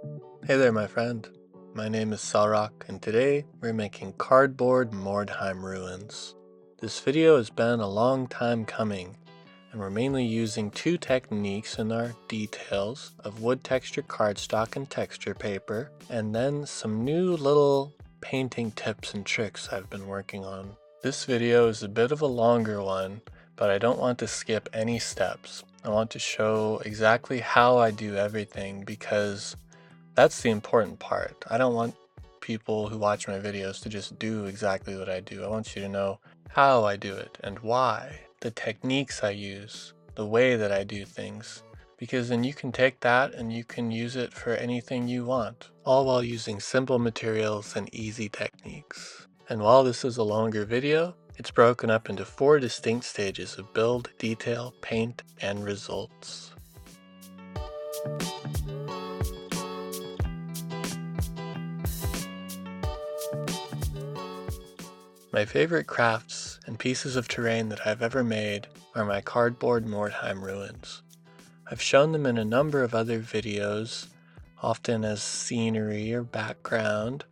Hey there, my friend. My name is Selrahc, and today we're making cardboard Mordheim Ruins. This video has been a long time coming, and we're mainly using two techniques in our details of wood texture cardstock and texture paper, and then some new little painting tips and tricks I've been working on. This video is a bit of a longer one, but I don't want to skip any steps. I want to show exactly how I do everything because that's the important part. I don't want people who watch my videos to just do exactly what I do. I want you to know how I do it and why, the techniques I use, the way that I do things. Because then you can take that and you can use it for anything you want, all while using simple materials and easy techniques. And while this is a longer video, it's broken up into 4 distinct stages of build, detail, paint, and results. My favorite crafts and pieces of terrain that I've ever made are my cardboard Mordheim Ruins. I've shown them in a number of other videos, often as scenery or background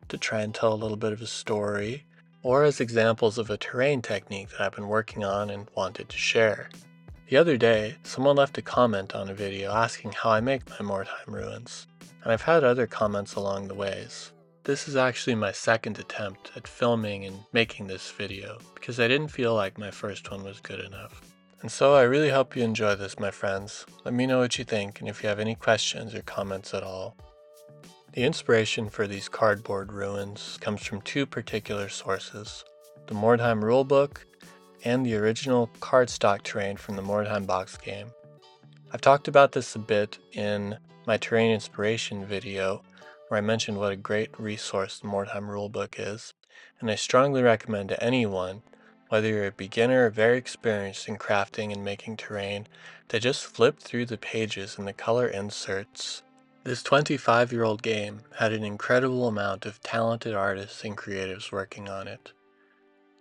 to try and tell a little bit of a story, or as examples of a terrain technique that I've been working on and wanted to share. The other day, someone left a comment on a video asking how I make my Mordheim Ruins, and I've had other comments along the ways. This is actually my second attempt at filming and making this video because I didn't feel like my first one was good enough. And so I really hope you enjoy this, my friends. Let me know what you think and if you have any questions or comments at all. The inspiration for these cardboard ruins comes from two particular sources: the Mordheim rulebook and the original cardstock terrain from the Mordheim box game. I've talked about this a bit in my terrain inspiration video, where I mentioned what a great resource the Mordheim rulebook is, and I strongly recommend to anyone, whether you're a beginner or very experienced in crafting and making terrain, to just flip through the pages and the color inserts. This 25-year-old game had an incredible amount of talented artists and creatives working on it.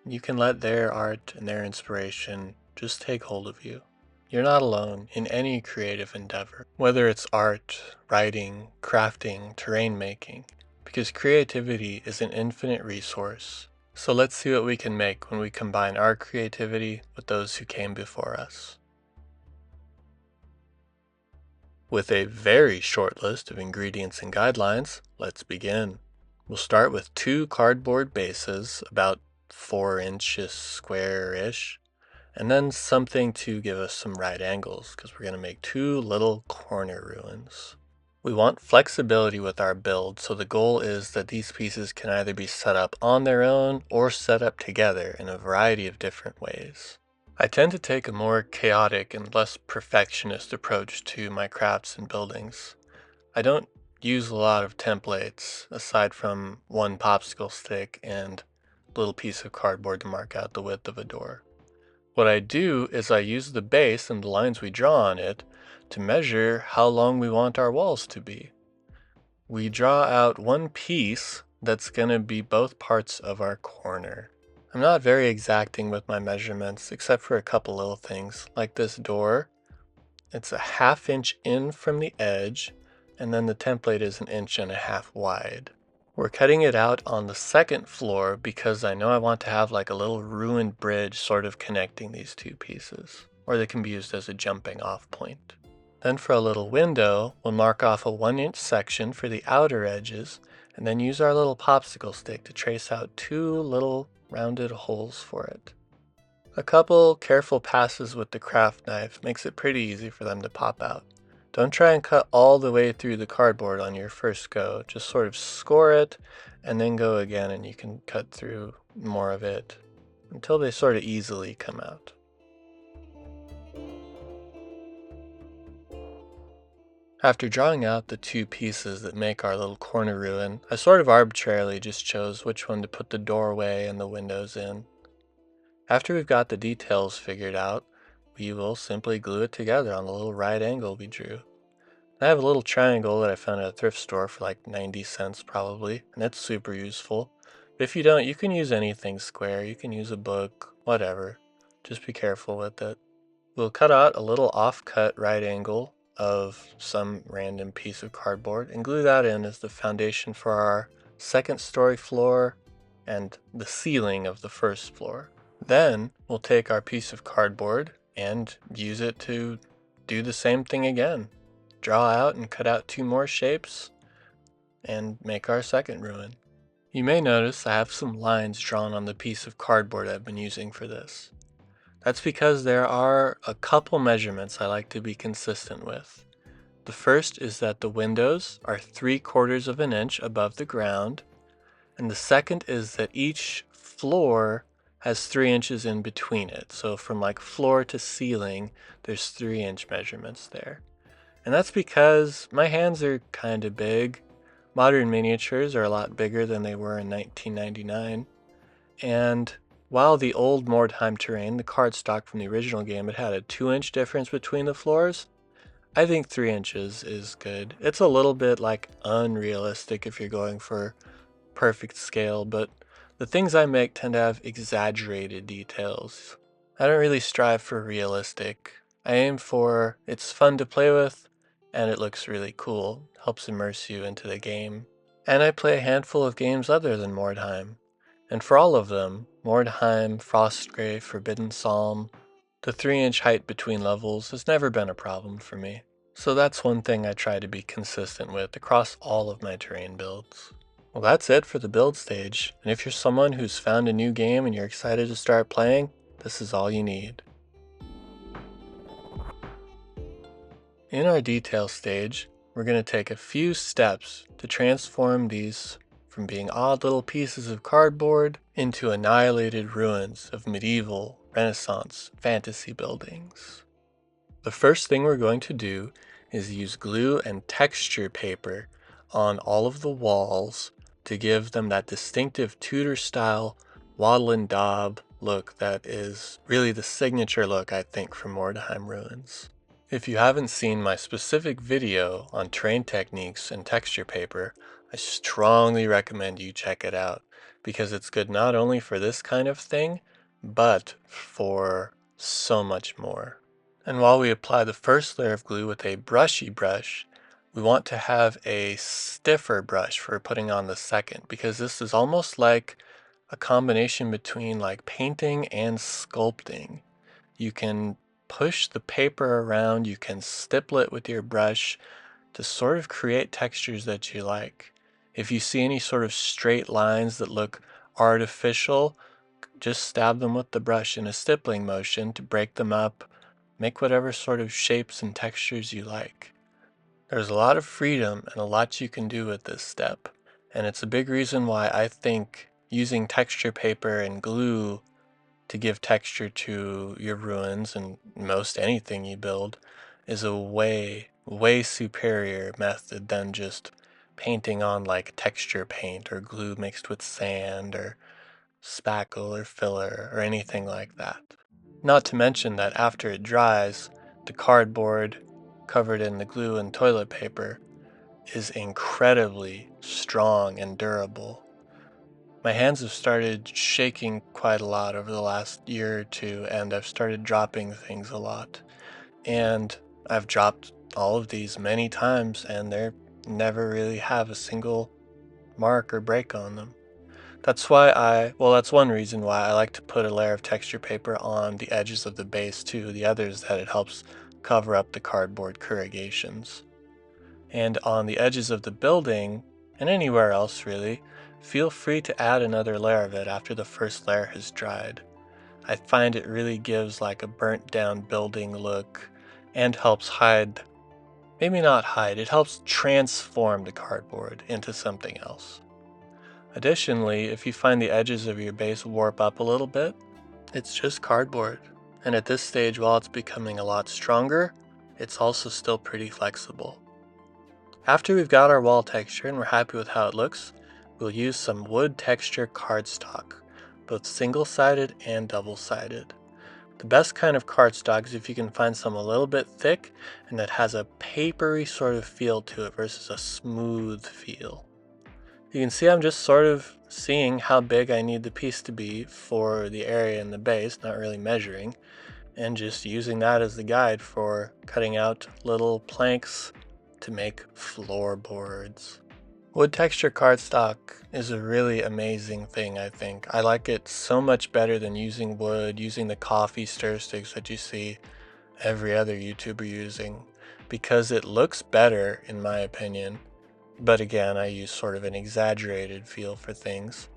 You can let their art and their inspiration just take hold of you. You're not alone in any creative endeavor, whether it's art, writing, crafting, terrain making, because creativity is an infinite resource. So let's see what we can make when we combine our creativity with those who came before us. With a very short list of ingredients and guidelines, let's begin. We'll start with 2 cardboard bases, about 4 inches square-ish, and then something to give us some right angles, because we're going to make 2 little corner ruins. We want flexibility with our build, so the goal is that these pieces can either be set up on their own or set up together in a variety of different ways. I tend to take a more chaotic and less perfectionist approach to my crafts and buildings. I don't use a lot of templates aside from one popsicle stick and a little piece of cardboard to mark out the width of a door. What I do is I use the base and the lines we draw on it to measure how long we want our walls to be. We draw out one piece that's going to be both parts of our corner. I'm not very exacting with my measurements except for a couple little things, like this door. It's a 1/2 inch in from the edge, and then the template is 1.5 inches wide. We're cutting it out on the second floor because I know I want to have like a little ruined bridge sort of connecting these two pieces, or they can be used as a jumping off point. Then for a little window, we'll mark off a 1-inch section for the outer edges, and then use our little popsicle stick to trace out 2 little rounded holes for it. A couple careful passes with the craft knife makes it pretty easy for them to pop out. Don't try and cut all the way through the cardboard on your first go. Just sort of score it and then go again, and you can cut through more of it until they sort of easily come out. After drawing out the 2 pieces that make our little corner ruin, I sort of arbitrarily just chose which one to put the doorway and the windows in. After we've got the details figured out, we will simply glue it together on the little right angle we drew. I have a little triangle that I found at a thrift store for like 90 cents probably, and it's super useful. But if you don't, you can use anything square. You can use a book, whatever. Just be careful with it. We'll cut out a little off-cut right angle of some random piece of cardboard and glue that in as the foundation for our second story floor and the ceiling of the first floor. Then we'll take our piece of cardboard and use it to do the same thing again. Draw out and cut out 2 more shapes and make our second ruin. You may notice I have some lines drawn on the piece of cardboard I've been using for this. That's because there are a couple measurements I like to be consistent with. The first is that the windows are 3/4 of an inch above the ground, and the second is that each floor has 3 inches in between it. So from like floor to ceiling, there's 3-inch measurements there. And that's because my hands are kind of big. Modern miniatures are a lot bigger than they were in 1999. And while the old Mordheim terrain, the cardstock from the original game, it had a 2-inch difference between the floors, I think 3 inches is good. It's a little bit like unrealistic if you're going for perfect scale, but the things I make tend to have exaggerated details. I don't really strive for realistic. I aim for it's fun to play with and it looks really cool, helps immerse you into the game. And I play a handful of games other than Mordheim. And for all of them, Mordheim, Frostgrave, Forbidden Psalm, the 3-inch height between levels has never been a problem for me. So that's one thing I try to be consistent with across all of my terrain builds. Well, that's it for the build stage, and if you're someone who's found a new game and you're excited to start playing, this is all you need. In our detail stage, we're going to take a few steps to transform these from being odd little pieces of cardboard into annihilated ruins of medieval, Renaissance, fantasy buildings. The first thing we're going to do is use glue and texture paper on all of the walls to give them that distinctive Tudor-style wattle and daub look that is really the signature look, I think, from Mordheim Ruins. If you haven't seen my specific video on terrain techniques and texture paper, I strongly recommend you check it out because it's good not only for this kind of thing, but for so much more. And while we apply the first layer of glue with a brushy brush, we want to have a stiffer brush for putting on the second, because this is almost like a combination between like painting and sculpting. You can push the paper around, you can stipple it with your brush to sort of create textures that you like. If you see any sort of straight lines that look artificial, just stab them with the brush in a stippling motion to break them up, make whatever sort of shapes and textures you like. There's a lot of freedom and a lot you can do with this step, and it's a big reason why I think using texture paper and glue to give texture to your ruins and most anything you build is a way superior method than just painting on like texture paint or glue mixed with sand or spackle or filler or anything like that. Not to mention that after it dries, the cardboard covered in the glue and toilet paper is incredibly strong and durable. My hands have started shaking quite a lot over the last year or two, and I've started dropping things a lot. And I've dropped all of these many times, and they never really have a single mark or break on them. That's one reason why I like to put a layer of texture paper on the edges of the base too. The other is that it helps cover up the cardboard corrugations. And on the edges of the building, and anywhere else really, feel free to add another layer of it after the first layer has dried. I find it really gives like a burnt down building look and helps it helps transform the cardboard into something else. Additionally, if you find the edges of your base warp up a little bit, it's just cardboard. And at this stage, while it's becoming a lot stronger, it's also still pretty flexible. After we've got our wall texture and we're happy with how it looks, we'll use some wood texture cardstock, both single-sided and double-sided. The best kind of cardstock is if you can find some a little bit thick and that has a papery sort of feel to it versus a smooth feel. You can see I'm just sort of seeing how big I need the piece to be for the area in the base, not really measuring. and just using that as the guide for cutting out little planks to make floorboards. Wood texture cardstock is a really amazing thing, I think. I like it so much better than using wood, using the coffee stir sticks that you see every other YouTuber using, because it looks better in my opinion. But again, I use sort of an exaggerated feel for things.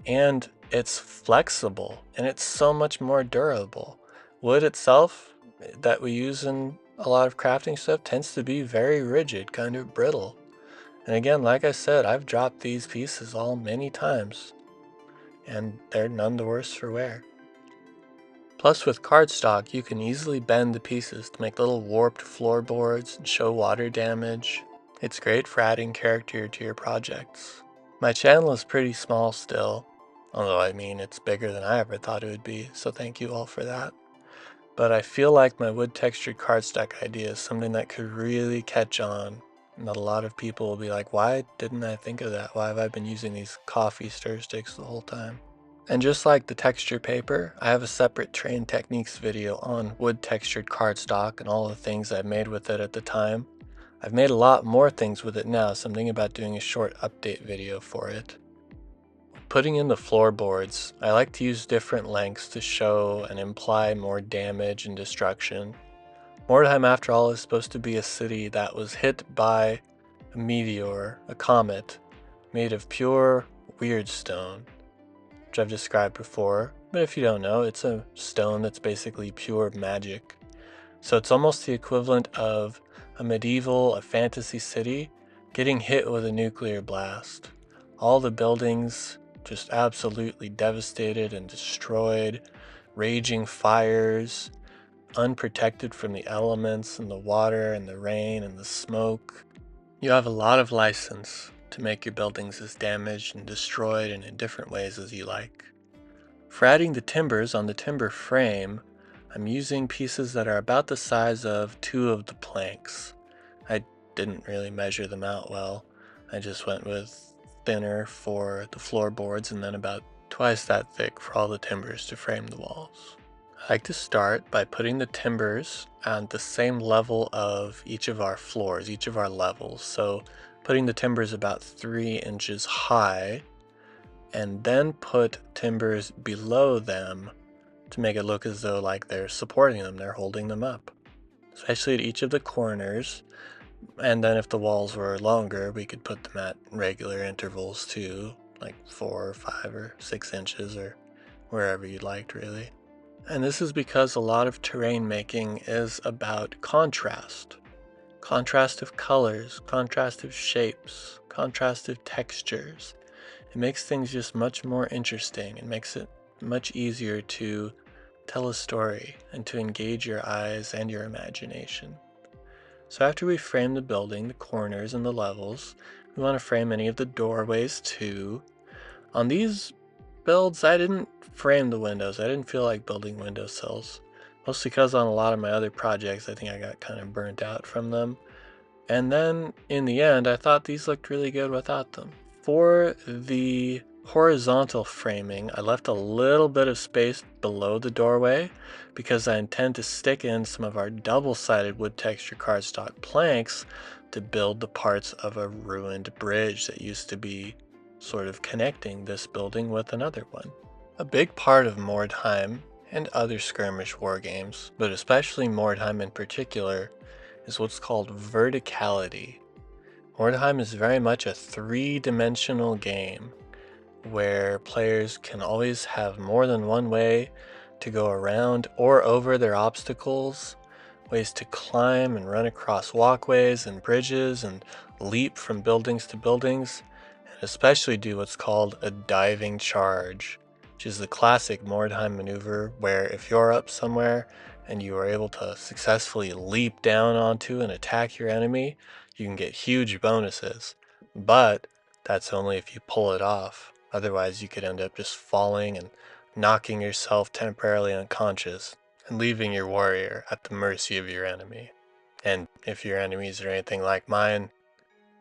And it's flexible and it's so much more durable. Wood itself that we use in a lot of crafting stuff tends to be very rigid, kind of brittle. And again, like I said, I've dropped these pieces all many times, and they're none the worse for wear. Plus, with cardstock, you can easily bend the pieces to make little warped floorboards and show water damage. It's great for adding character to your projects. My channel is pretty small still, although I mean it's bigger than I ever thought it would be, so thank you all for that. But I feel like my wood textured cardstock idea is something that could really catch on, and that a lot of people will be like, why didn't I think of that? Why have I been using these coffee stir sticks the whole time? And just like the texture paper, I have a separate train techniques video on wood textured cardstock and all the things I made with it at the time. I've made a lot more things with it now, so I'm thinking about doing a short update video for it. Putting in the floorboards, I like to use different lengths to show and imply more damage and destruction. Mordheim, after all, is supposed to be a city that was hit by a meteor, a comet, made of pure weird stone, which I've described before, but if you don't know, it's a stone that's basically pure magic. So it's almost the equivalent of a fantasy city getting hit with a nuclear blast. All the buildings just absolutely devastated and destroyed, raging fires, unprotected from the elements and the water and the rain and the smoke. You have a lot of license to make your buildings as damaged and destroyed and in different ways as you like. For adding the timbers on the timber frame, I'm using pieces that are about the size of 2 of the planks. I didn't really measure them out well. I just went with thinner for the floorboards and then about twice that thick for all the timbers to frame the walls. I like to start by putting the timbers on the same level of each of our floors, each of our levels. So putting the timbers about 3 inches high, and then put timbers below them to make it look as though like they're supporting them, they're holding them up. Especially at each of the corners. And then if the walls were longer, we could put them at regular intervals too, like 4 or 5 or 6 inches or wherever you liked really. And this is because a lot of terrain making is about contrast. Contrast of colors, contrast of shapes, contrast of textures. It makes things just much more interesting. It makes it much easier to tell a story and to engage your eyes and your imagination. So after we frame the building, the corners and the levels, we want to frame any of the doorways too. On these builds, I didn't frame the windows. I didn't feel like building windowsills. Mostly because on a lot of my other projects, I think I got kind of burnt out from them. And then in the end, I thought these looked really good without them. For the horizontal framing, I left a little bit of space below the doorway because I intend to stick in some of our double-sided wood texture cardstock planks to build the parts of a ruined bridge that used to be sort of connecting this building with another one. A big part of Mordheim and other skirmish war games, but especially Mordheim in particular, is what's called verticality. Mordheim is very much a 3-dimensional game where players can always have more than one way to go around or over their obstacles, ways to climb and run across walkways and bridges and leap from buildings to buildings, and especially do what's called a diving charge, which is the classic Mordheim maneuver where if you're up somewhere and you are able to successfully leap down onto and attack your enemy, you can get huge bonuses. But that's only if you pull it off. Otherwise, you could end up just falling and knocking yourself temporarily unconscious and leaving your warrior at the mercy of your enemy. And if your enemies are anything like mine,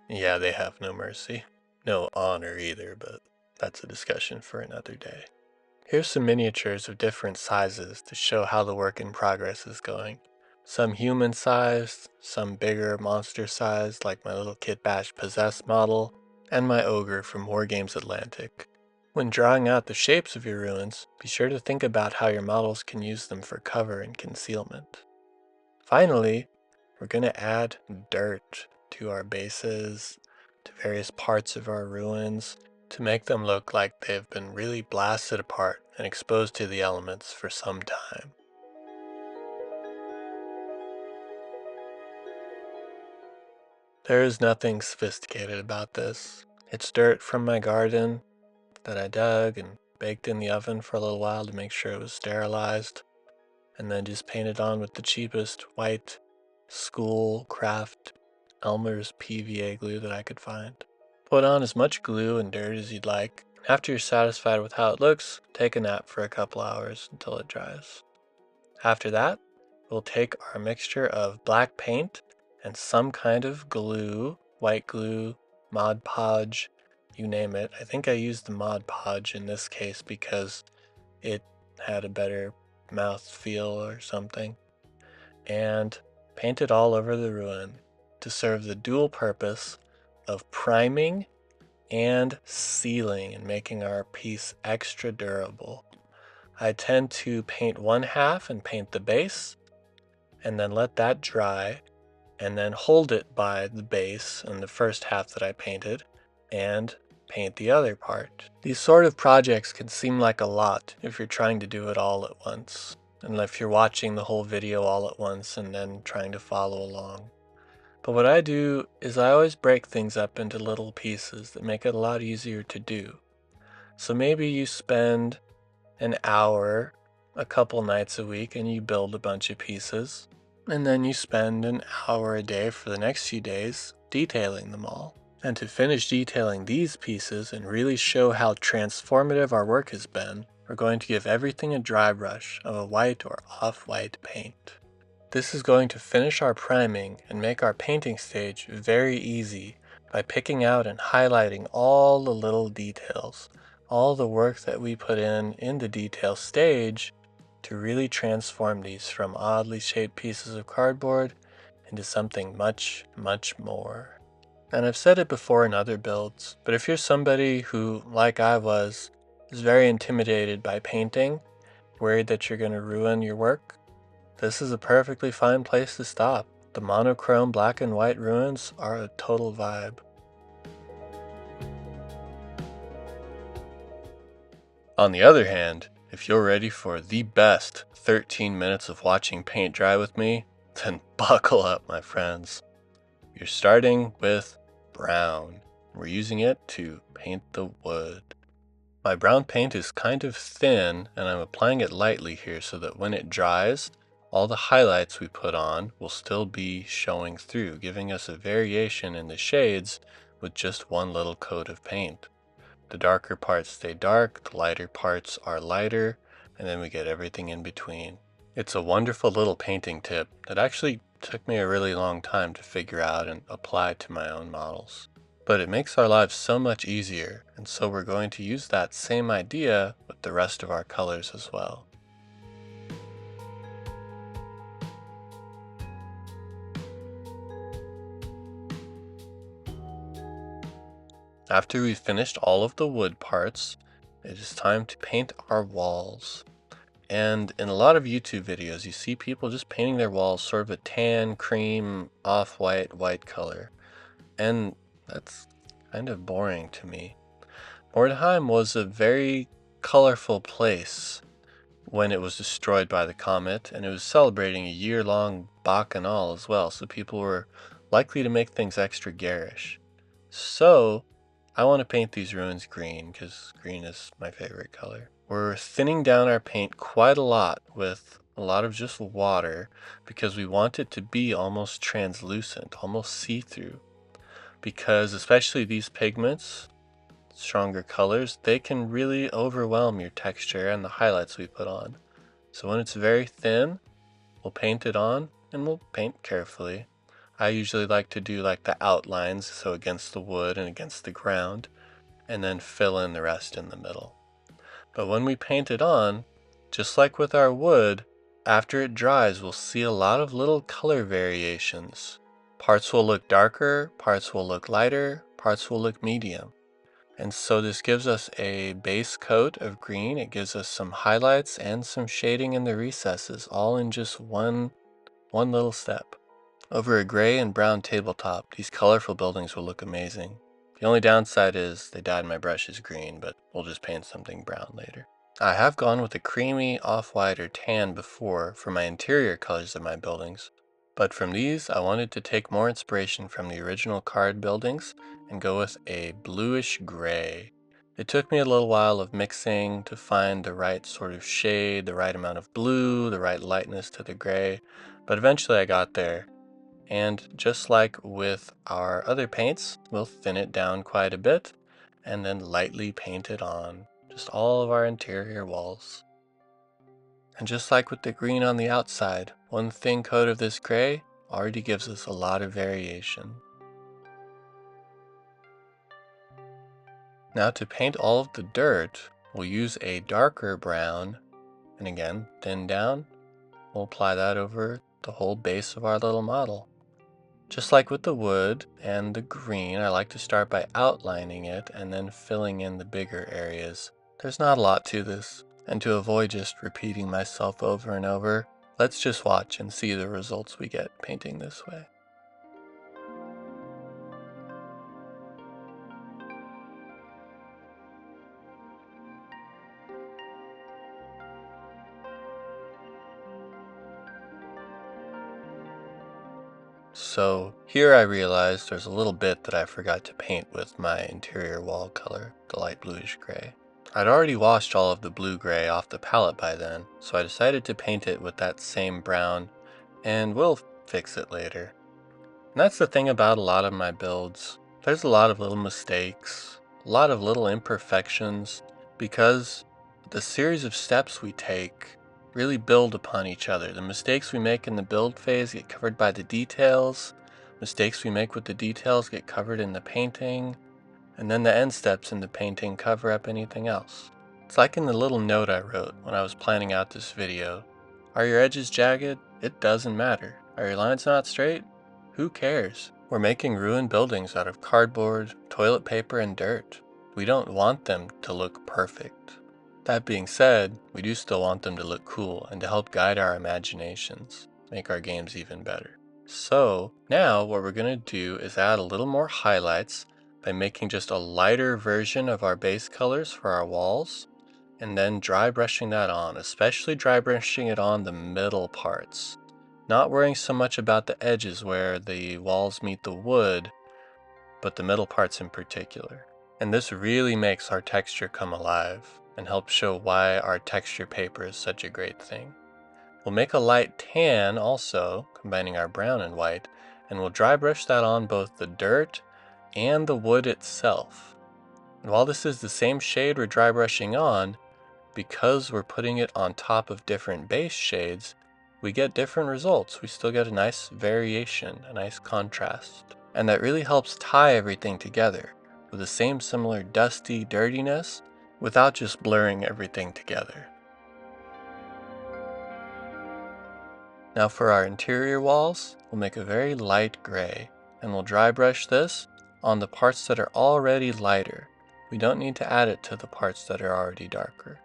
yeah, they have no mercy. No honor either, but that's a discussion for another day. Here's some miniatures of different sizes to show how the work in progress is going. Some human-sized, some bigger monster-sized like my little Kit Bash Possessed model, and my ogre from Wargames Atlantic. When drawing out the shapes of your ruins, be sure to think about how your models can use them for cover and concealment. Finally, we're going to add dirt to our bases, to various parts of our ruins, to make them look like they've been really blasted apart and exposed to the elements for some time. There is nothing sophisticated about this. It's dirt from my garden that I dug and baked in the oven for a little while to make sure it was sterilized, and then just painted on with the cheapest white school craft Elmer's PVA glue that I could find. Put on as much glue and dirt as you'd like. After you're satisfied with how it looks, take a nap for a couple hours until it dries. After that, we'll take our mixture of black paint and some kind of glue, white glue, Mod Podge, you name it. I think I used the Mod Podge in this case because it had a better mouth feel or something, and paint it all over the ruin to serve the dual purpose of priming and sealing and making our piece extra durable. I tend to paint one half and paint the base, and then let that dry, and then hold it by the base and the first half that I painted, and paint the other part. These sort of projects can seem like a lot if you're trying to do it all at once, and if you're watching the whole video all at once and then trying to follow along. But what I do is I always break things up into little pieces that make it a lot easier to do. So maybe you spend an hour a couple nights a week and you build a bunch of pieces, and then you spend an hour a day for the next few days detailing them all. And to finish detailing these pieces and really show how transformative our work has been, we're going to give everything a dry brush of a white or off-white paint. This is going to finish our priming and make our painting stage very easy by picking out and highlighting all the little details, all the work that we put in the detail stage to really transform these from oddly shaped pieces of cardboard into something much, much more. And I've said it before in other builds, but if you're somebody who, like I was, is very intimidated by painting, worried that you're going to ruin your work, this is a perfectly fine place to stop. The monochrome black and white ruins are a total vibe. On the other hand, if you're ready for the best 13 minutes of watching paint dry with me, then buckle up, my friends. You're starting with brown. We're using it to paint the wood. My brown paint is kind of thin, and I'm applying it lightly here so that when it dries, all the highlights we put on will still be showing through, giving us a variation in the shades with just one little coat of paint. The darker parts stay dark, the lighter parts are lighter, and then we get everything in between. It's a wonderful little painting tip that actually took me a really long time to figure out and apply to my own models. But it makes our lives so much easier, and so we're going to use that same idea with the rest of our colors as well. After we've finished all of the wood parts, it is time to paint our walls. And in a lot of YouTube videos, you see people just painting their walls sort of a tan, cream, off-white, white color. And that's kind of boring to me. Mordheim was a very colorful place when it was destroyed by the comet, and it was celebrating a year-long bacchanal as well, so people were likely to make things extra garish. So I want to paint these ruins green because green is my favorite color. We're thinning down our paint quite a lot with a lot of just water because we want it to be almost translucent, almost see-through. Because especially these pigments, stronger colors, they can really overwhelm your texture and the highlights we put on. So when it's very thin, we'll paint it on and we'll paint carefully. I usually like to do like the outlines, so against the wood and against the ground, and then fill in the rest in the middle. But when we paint it on, just like with our wood, after it dries, we'll see a lot of little color variations. Parts will look darker, parts will look lighter, parts will look medium. And so this gives us a base coat of green. It gives us some highlights and some shading in the recesses, all in just one little step. Over a gray and brown tabletop, these colorful buildings will look amazing. The only downside is they dyed my brushes green, but we'll just paint something brown later. I have gone with a creamy off-white or tan before for my interior colors of my buildings, but from these I wanted to take more inspiration from the original card buildings and go with a bluish gray. It took me a little while of mixing to find the right sort of shade, the right amount of blue, the right lightness to the gray, but eventually I got there. And just like with our other paints, we'll thin it down quite a bit and then lightly paint it on just all of our interior walls. And just like with the green on the outside, one thin coat of this gray already gives us a lot of variation. Now to paint all of the dirt, we'll use a darker brown, and again, thin down. We'll apply that over the whole base of our little model. Just like with the wood and the green, I like to start by outlining it and then filling in the bigger areas. There's not a lot to this, and to avoid just repeating myself over and over, let's just watch and see the results we get painting this way. So here I realized there's a little bit that I forgot to paint with my interior wall color, the light bluish gray. I'd already washed all of the blue-gray off the palette by then, so I decided to paint it with that same brown, and we'll fix it later. And that's the thing about a lot of my builds. There's a lot of little mistakes, a lot of little imperfections, because the series of steps we take really build upon each other. The mistakes we make in the build phase get covered by the details, mistakes we make with the details get covered in the painting, and then the end steps in the painting cover up anything else. It's like in the little note I wrote when I was planning out this video. Are your edges jagged? It doesn't matter. Are your lines not straight? Who cares? We're making ruined buildings out of cardboard, toilet paper, and dirt. We don't want them to look perfect. That being said, we do still want them to look cool and to help guide our imaginations, make our games even better. So now what we're going to do is add a little more highlights by making just a lighter version of our base colors for our walls, and then dry brushing that on, especially dry brushing it on the middle parts. Not worrying so much about the edges where the walls meet the wood, but the middle parts in particular. And this really makes our texture come alive and helps show why our texture paper is such a great thing. We'll make a light tan also, combining our brown and white, and we'll dry brush that on both the dirt and the wood itself. And while this is the same shade we're dry brushing on, because we're putting it on top of different base shades, we get different results. We still get a nice variation, a nice contrast. And that really helps tie everything together with the same similar dusty dirtiness without just blurring everything together. Now for our interior walls, we'll make a very light gray, and we'll dry brush this on the parts that are already lighter. We don't need to add it to the parts that are already darker.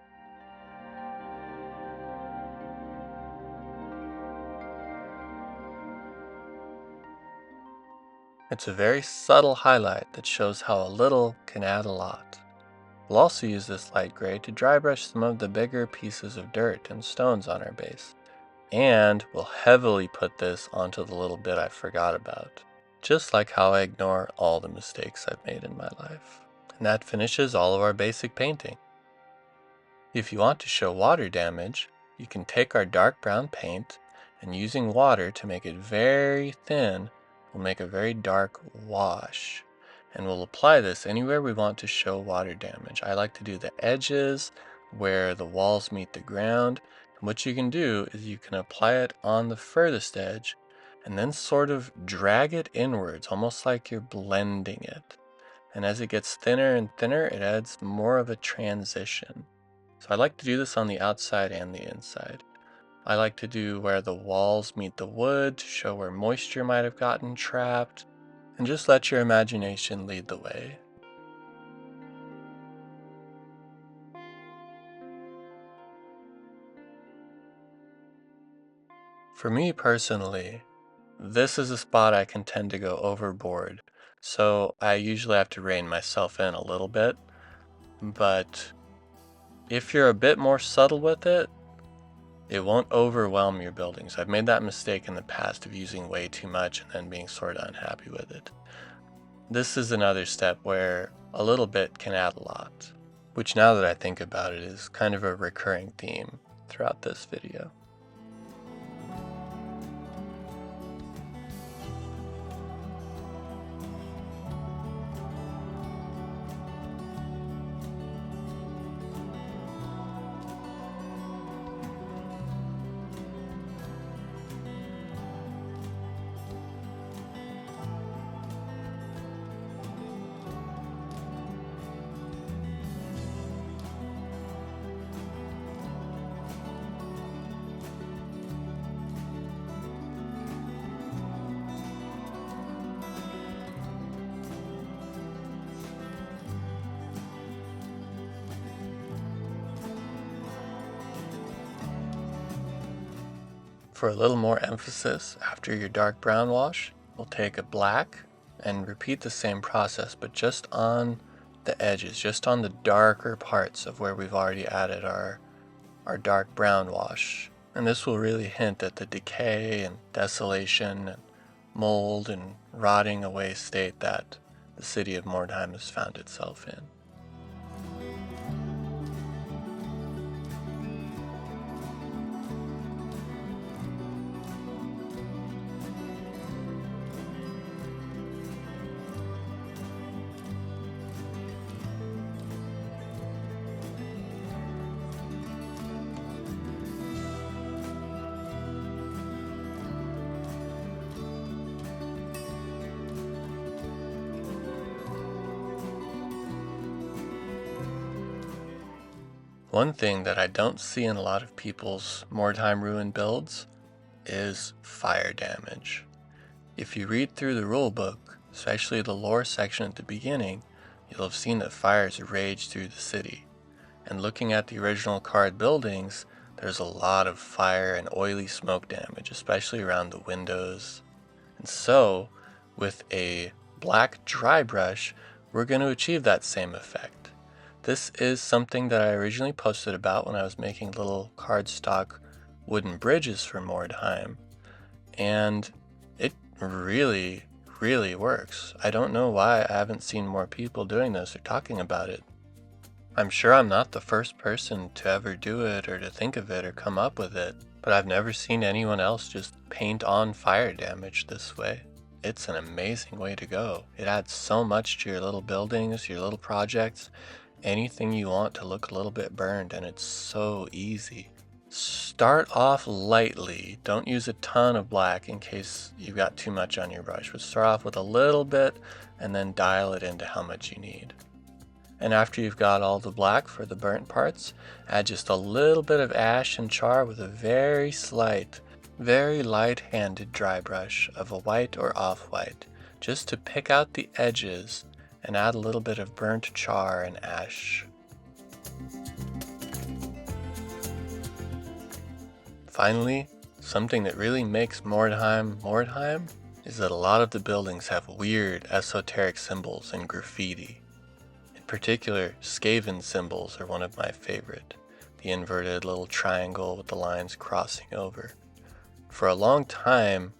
It's a very subtle highlight that shows how a little can add a lot. We'll also use this light gray to dry brush some of the bigger pieces of dirt and stones on our base. And we'll heavily put this onto the little bit I forgot about, just like how I ignore all the mistakes I've made in my life. And that finishes all of our basic painting. If you want to show water damage, you can take our dark brown paint and using water to make it very thin, we'll make a very dark wash. And we'll apply this anywhere we want to show water damage. I like to do the edges where the walls meet the ground. And what you can do is you can apply it on the furthest edge and then sort of drag it inwards, almost like you're blending it. And as it gets thinner and thinner, it adds more of a transition. So I like to do this on the outside and the inside. I like to do where the walls meet the wood to show where moisture might have gotten trapped, and just let your imagination lead the way. For me personally, this is a spot I can tend to go overboard, so I usually have to rein myself in a little bit, but if you're a bit more subtle with it, it won't overwhelm your buildings. I've made that mistake in the past of using way too much and then being sort of unhappy with it. This is another step where a little bit can add a lot, which now that I think about it is kind of a recurring theme throughout this video. For a little more emphasis, after your dark brown wash, we'll take a black and repeat the same process, but just on the edges, just on the darker parts of where we've already added our dark brown wash. And this will really hint at the decay and desolation and mold and rotting away state that the city of Mordheim has found itself in. One thing that I don't see in a lot of people's Mordheim Ruin builds is fire damage. If you read through the rulebook, especially the lore section at the beginning, you'll have seen that fires rage through the city. And looking at the original card buildings, there's a lot of fire and oily smoke damage, especially around the windows. And so, with a black dry brush, we're going to achieve that same effect. This is something that I originally posted about when I was making little cardstock wooden bridges for Mordheim, and it really, really works. I don't know why I haven't seen more people doing this or talking about it. I'm sure I'm not the first person to ever do it or to think of it or come up with it, but I've never seen anyone else just paint on fire damage this way. It's an amazing way to go. It adds so much to your little buildings, your little projects, anything you want to look a little bit burned, and it's so easy. Start off lightly. Don't use a ton of black in case you've got too much on your brush, but start off with a little bit and then dial it into how much you need. And after you've got all the black for the burnt parts, add just a little bit of ash and char with a very slight, very light-handed dry brush of a white or off-white, just to pick out the edges and add a little bit of burnt char and ash. Finally, something that really makes Mordheim Mordheim is that a lot of the buildings have weird esoteric symbols and graffiti. In particular, Skaven symbols are one of my favorite. The inverted little triangle with the lines crossing over. For a long time,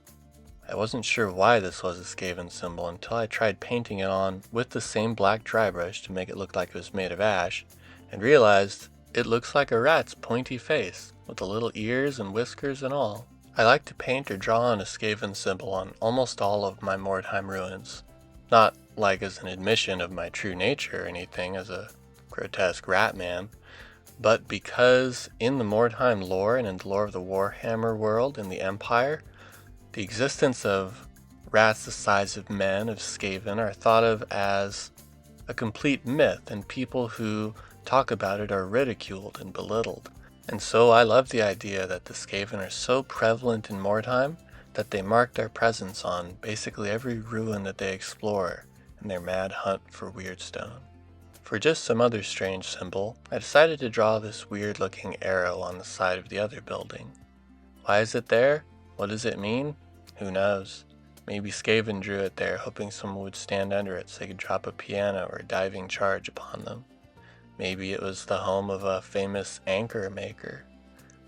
I wasn't sure why this was a Skaven symbol until I tried painting it on with the same black dry brush to make it look like it was made of ash, and realized it looks like a rat's pointy face, with the little ears and whiskers and all. I like to paint or draw on a Skaven symbol on almost all of my Mordheim ruins. Not like as an admission of my true nature or anything as a grotesque rat man, but because in the Mordheim lore and in the lore of the Warhammer world and the Empire, the existence of rats the size of men, of Skaven, are thought of as a complete myth, and people who talk about it are ridiculed and belittled. And so I love the idea that the Skaven are so prevalent in Mordheim that they mark their presence on basically every ruin that they explore in their mad hunt for weird stone. For just some other strange symbol, I decided to draw this weird looking arrow on the side of the other building. Why is it there? What does it mean? Who knows? Maybe Skaven drew it there hoping someone would stand under it so they could drop a piano or a diving charge upon them. Maybe it was the home of a famous anchor maker.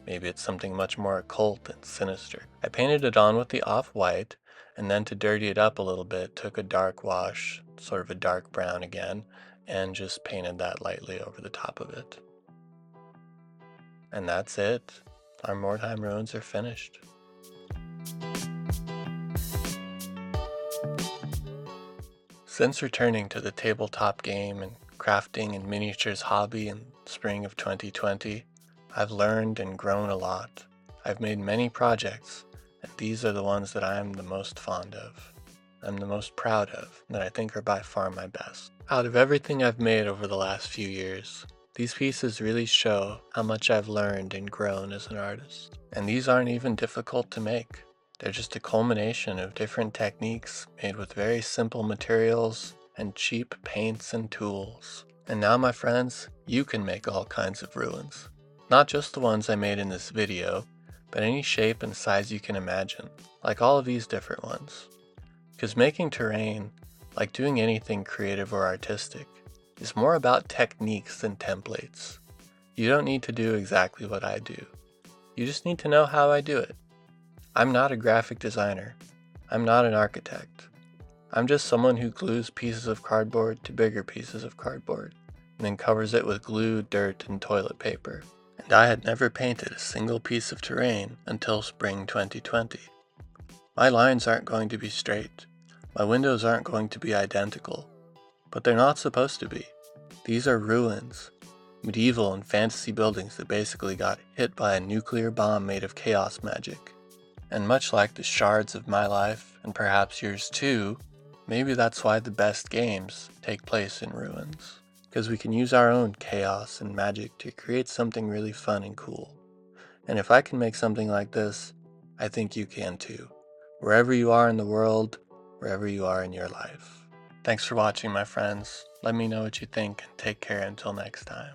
Maybe it's something much more occult and sinister. I painted it on with the off-white, and then to dirty it up a little bit, took a dark wash, sort of a dark brown again, and just painted that lightly over the top of it. And that's it. Our Mordheim Ruins are finished. Since returning to the tabletop game and crafting and miniatures hobby in spring of 2020, I've learned and grown a lot. I've made many projects, and these are the ones that I am the most fond of. I'm the most proud of, and that I think are by far my best. Out of everything I've made over the last few years, these pieces really show how much I've learned and grown as an artist. And these aren't even difficult to make. They're just a culmination of different techniques made with very simple materials and cheap paints and tools. And now, my friends, you can make all kinds of ruins. Not just the ones I made in this video, but any shape and size you can imagine, like all of these different ones. Because making terrain, like doing anything creative or artistic, is more about techniques than templates. You don't need to do exactly what I do. You just need to know how I do it. I'm not a graphic designer. I'm not an architect. I'm just someone who glues pieces of cardboard to bigger pieces of cardboard, and then covers it with glue, dirt, and toilet paper. And I had never painted a single piece of terrain until spring 2020. My lines aren't going to be straight. My windows aren't going to be identical. But they're not supposed to be. These are ruins. Medieval and fantasy buildings that basically got hit by a nuclear bomb made of chaos magic. And much like the shards of my life, and perhaps yours too, maybe that's why the best games take place in ruins. Because we can use our own chaos and magic to create something really fun and cool. And if I can make something like this, I think you can too. Wherever you are in the world, wherever you are in your life. Thanks for watching, my friends. Let me know what you think, and take care until next time.